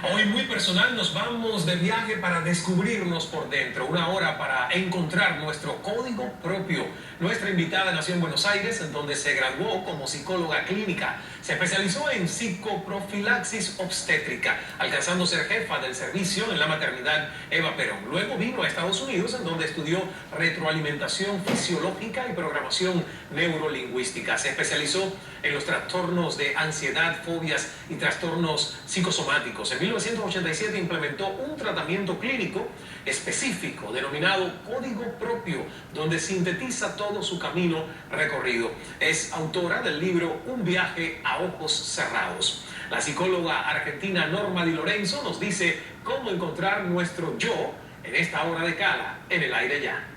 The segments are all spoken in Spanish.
Hoy muy personal nos vamos de viaje para descubrirnos por dentro, una hora para encontrar nuestro código propio. Nuestra invitada nació en Buenos Aires, en donde se graduó como psicóloga clínica. Se especializó en psicoprofilaxis obstétrica, alcanzando ser jefa del servicio en la maternidad Eva Perón. Luego vino a Estados Unidos, en donde estudió retroalimentación fisiológica y programación neurolingüística. Se especializó en los trastornos de ansiedad, fobias y trastornos psicosomáticos. En 1987 implementó un tratamiento clínico específico denominado Código Propio, donde sintetiza todo su camino recorrido. Es autora del libro Un viaje a ojos cerrados. La psicóloga argentina Norma Di Lorenzo nos dice cómo encontrar nuestro yo en esta hora de Cala en el aire ya.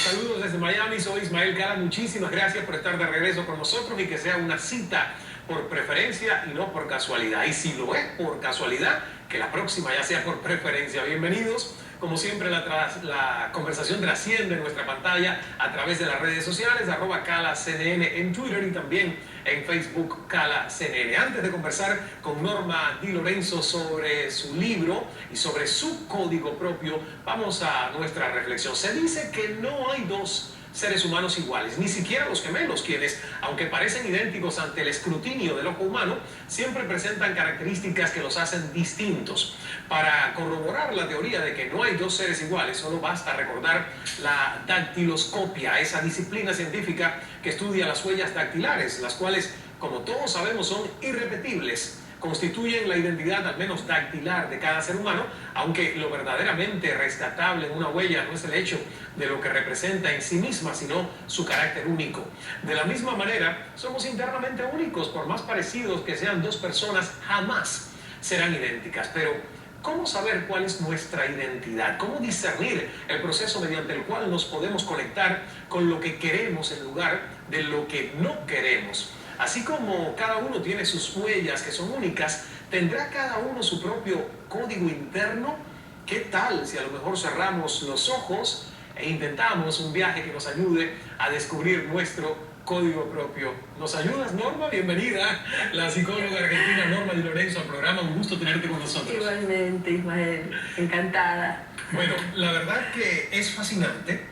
Saludos desde Miami, soy Ismael Cala, muchísimas gracias por estar de regreso con nosotros y que sea una cita por preferencia y no por casualidad. Y si lo es por casualidad, que la próxima ya sea por preferencia. Bienvenidos. Como siempre, la conversación trasciende en nuestra pantalla a través de las redes sociales, @CalaCNN en Twitter y también en Facebook CalaCNN. Antes de conversar con Norma Di Lorenzo sobre su libro y sobre su código propio, vamos a nuestra reflexión. Se dice que no hay dos seres humanos iguales, ni siquiera los gemelos, quienes, aunque parecen idénticos ante el escrutinio del ojo humano, siempre presentan características que los hacen distintos. Para corroborar la teoría de que no hay dos seres iguales, solo basta recordar la dactiloscopia, esa disciplina científica que estudia las huellas dactilares, las cuales, como todos sabemos, son irrepetibles. Constituyen la identidad, al menos dactilar, de cada ser humano, aunque lo verdaderamente rescatable en una huella no es el hecho de lo que representa en sí misma, sino su carácter único. De la misma manera, somos internamente únicos, por más parecidos que sean dos personas, jamás serán idénticas. Pero, ¿cómo saber cuál es nuestra identidad? ¿Cómo discernir el proceso mediante el cual nos podemos conectar con lo que queremos en lugar de lo que no queremos? Así como cada uno tiene sus huellas que son únicas, ¿tendrá cada uno su propio código interno? ¿Qué tal si a lo mejor cerramos los ojos e intentamos un viaje que nos ayude a descubrir nuestro código propio? ¿Nos ayudas, Norma? Bienvenida, la psicóloga argentina Norma Di Lorenzo al programa. Un gusto tenerte con nosotros. Igualmente, Ismael. Encantada. Bueno, la verdad que es fascinante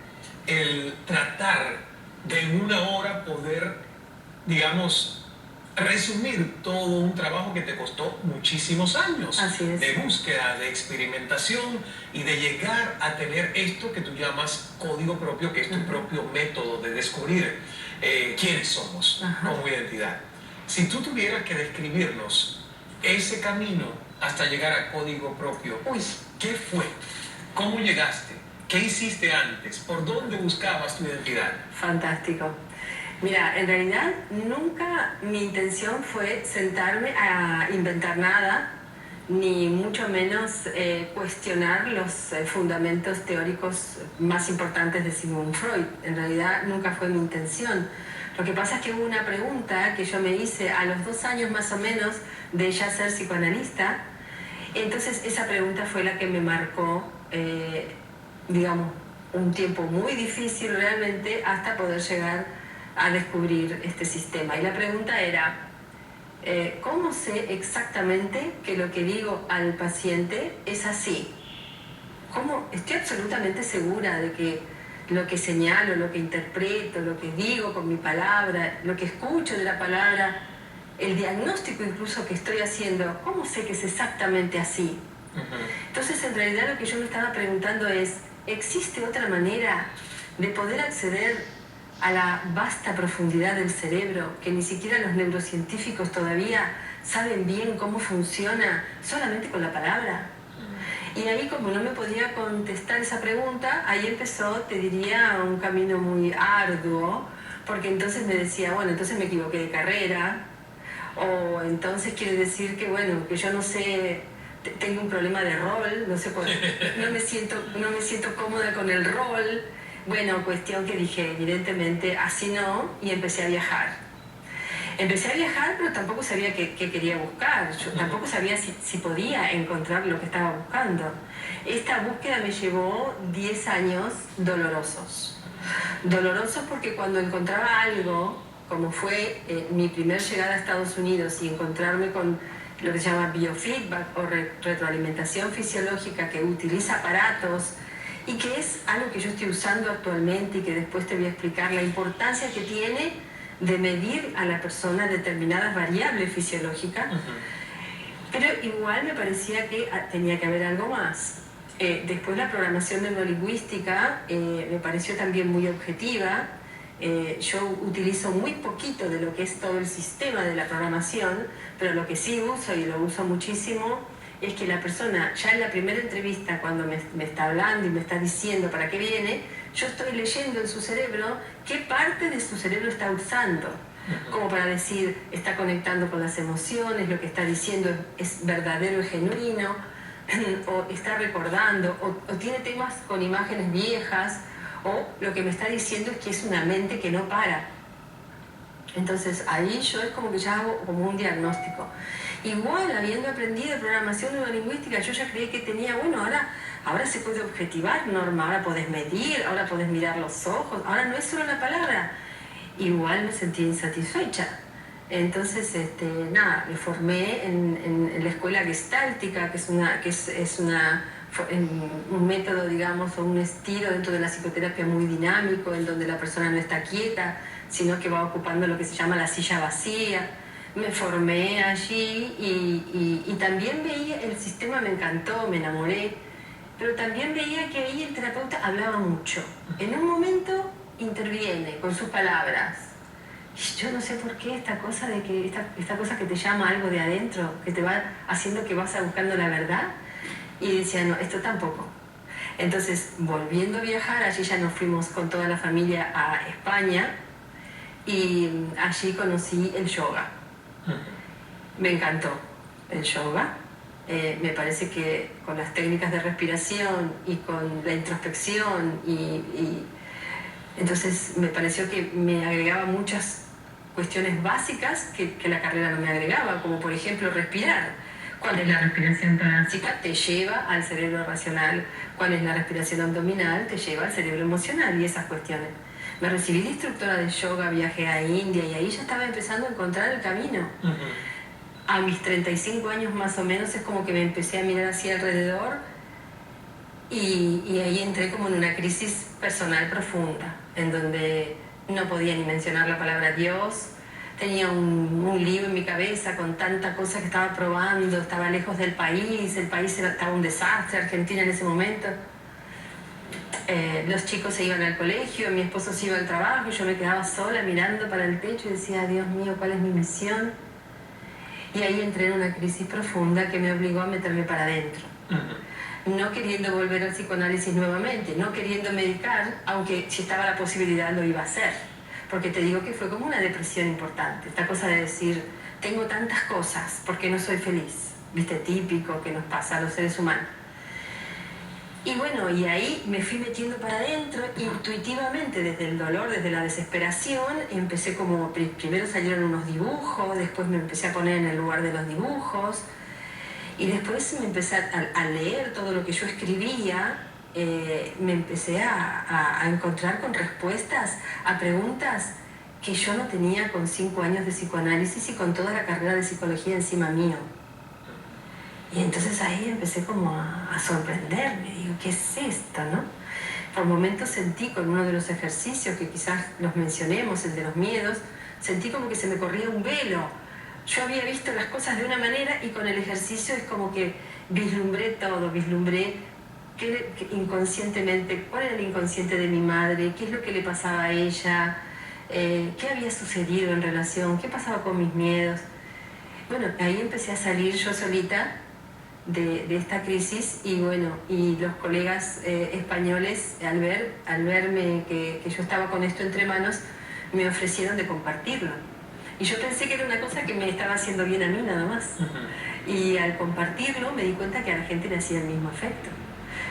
el tratar de en una hora poder, digamos, resumir todo un trabajo que te costó muchísimos años. Así es. De búsqueda, de experimentación y de llegar a tener esto que tú llamas código propio, que es tu propio método de descubrir quiénes somos como identidad. Si tú tuvieras que describirnos ese camino hasta llegar a código propio, ¿qué fue? ¿Cómo llegaste? ¿Qué hiciste antes? ¿Por dónde buscabas tu identidad? Fantástico. Mira, en realidad nunca mi intención fue sentarme a inventar nada, ni mucho menos cuestionar los fundamentos teóricos más importantes de Sigmund Freud. En realidad nunca fue mi intención. Lo que pasa es que hubo una pregunta que yo me hice a los 2 años más o menos de ya ser psicoanalista. Entonces esa pregunta fue la que me marcó, digamos, un tiempo muy difícil realmente hasta poder llegar a descubrir este sistema. Y la pregunta era, ¿cómo sé exactamente que lo que digo al paciente es así? ¿Cómo estoy absolutamente segura de que lo que señalo, lo que interpreto, lo que digo con mi palabra, lo que escucho de la palabra, el diagnóstico incluso que estoy haciendo, cómo sé que es exactamente así? Entonces, en realidad lo que yo me estaba preguntando es, ¿existe otra manera de poder acceder a la vasta profundidad del cerebro que ni siquiera los neurocientíficos todavía saben bien cómo funciona solamente con la palabra? Y ahí, como no me podía contestar esa pregunta, ahí empezó, te diría, un camino muy arduo, porque entonces me decía, bueno, entonces me equivoqué de carrera, o entonces quiere decir que, bueno, que yo no sé, tengo un problema de rol, no sé, no me siento cómoda con el rol. Bueno, cuestión que dije, evidentemente, así no, y empecé a viajar. Empecé a viajar, pero tampoco sabía qué quería buscar. Yo tampoco sabía si podía encontrar lo que estaba buscando. Esta búsqueda me llevó 10 años dolorosos. Dolorosos porque cuando encontraba algo, como fue mi primer llegada a Estados Unidos y encontrarme con lo que se llama biofeedback o retroalimentación fisiológica, que utiliza aparatos y que es algo que yo estoy usando actualmente y que después te voy a explicar la importancia que tiene de medir a la persona determinadas variables fisiológicas. Pero igual me parecía que tenía que haber algo más. Después la programación neurolingüística me pareció también muy objetiva. Yo utilizo muy poquito de lo que es todo el sistema de la programación, pero lo que sí uso, y lo uso muchísimo, es que la persona, ya en la primera entrevista, cuando me está hablando y me está diciendo para qué viene, yo estoy leyendo en su cerebro qué parte de su cerebro está usando, como para decir, está conectando con las emociones, lo que está diciendo es verdadero y genuino, o está recordando, o tiene temas con imágenes viejas, o lo que me está diciendo es que es una mente que no para. Entonces ahí yo es como que ya hago como un diagnóstico. Igual, habiendo aprendido programación neurolingüística, yo ya creí que tenía, bueno, ahora se puede objetivar, Norma, ahora podés medir, ahora podés mirar los ojos, ahora no es solo una palabra. Igual me sentí insatisfecha. Entonces, nada, me formé en la escuela gestáltica, que es un método, digamos, o un estilo dentro de la psicoterapia muy dinámico, en donde la persona no está quieta, sino que va ocupando lo que se llama la silla vacía. Me formé allí y también veía, el sistema me encantó, me enamoré, pero también veía que ahí el terapeuta hablaba mucho. En un momento interviene con sus palabras. Y yo no sé por qué esta cosa que te llama algo de adentro, que te va haciendo que vas buscando la verdad. Y decía, no, esto tampoco. Entonces, volviendo a viajar, allí ya nos fuimos con toda la familia a España y allí conocí el yoga. Me encantó el yoga. Me parece que con las técnicas de respiración y con la introspección entonces me pareció que me agregaba muchas cuestiones básicas que la carrera no me agregaba, como por ejemplo respirar. ¿Cuál es la respiración torácica? Te lleva al cerebro racional. ¿Cuál es la respiración abdominal? Te lleva al cerebro emocional y esas cuestiones. Me recibí de instructora de yoga, viajé a India y ahí ya estaba empezando a encontrar el camino. A mis 35 años más o menos es como que me empecé a mirar hacia alrededor y ahí entré como en una crisis personal profunda, en donde no podía ni mencionar la palabra Dios. Tenía un lío en mi cabeza con tanta cosa que estaba probando, estaba lejos del país, el país estaba un desastre, Argentina en ese momento. Los chicos se iban al colegio, mi esposo se iba al trabajo y yo me quedaba sola mirando para el techo y decía, Dios mío, ¿cuál es mi misión? Y ahí entré en una crisis profunda que me obligó a meterme para adentro. No queriendo volver al psicoanálisis nuevamente, no queriendo medicar, aunque si estaba la posibilidad lo iba a hacer. Porque te digo que fue como una depresión importante, esta cosa de decir, tengo tantas cosas, ¿por qué no soy feliz? ¿Viste? Típico que nos pasa a los seres humanos. Y bueno, y ahí me fui metiendo para adentro, intuitivamente, desde el dolor, desde la desesperación, empecé como, primero salieron unos dibujos, después me empecé a poner en el lugar de los dibujos, y después me empecé a leer todo lo que yo escribía, me empecé a encontrar con respuestas a preguntas que yo no tenía con 5 años de psicoanálisis y con toda la carrera de psicología encima mío. Y entonces ahí empecé como a sorprenderme, digo, ¿qué es esto, no? Por momentos sentí con uno de los ejercicios, que quizás los mencionemos, el de los miedos, sentí como que se me corría un velo. Yo había visto las cosas de una manera y con el ejercicio es como que vislumbré todo, vislumbré que inconscientemente, cuál era el inconsciente de mi madre, qué es lo que le pasaba a ella, qué había sucedido en relación, qué pasaba con mis miedos. Bueno, ahí empecé a salir yo solita de esta crisis y bueno, y los colegas españoles al verme que yo estaba con esto entre manos, me ofrecieron de compartirlo. Y yo pensé que era una cosa que me estaba haciendo bien a mí nada más. Y al compartirlo me di cuenta que a la gente le hacía el mismo efecto.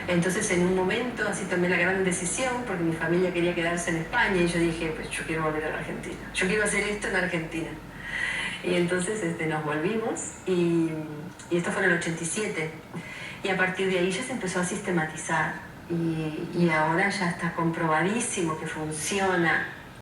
Entonces en un momento así tomé la gran decisión, porque mi familia quería quedarse en España y yo dije, pues yo quiero volver a la Argentina, yo quiero hacer esto en Argentina. Y entonces nos volvimos y esto fue en el 87. Y a partir de ahí ya se empezó a sistematizar y ahora ya está comprobadísimo que funciona.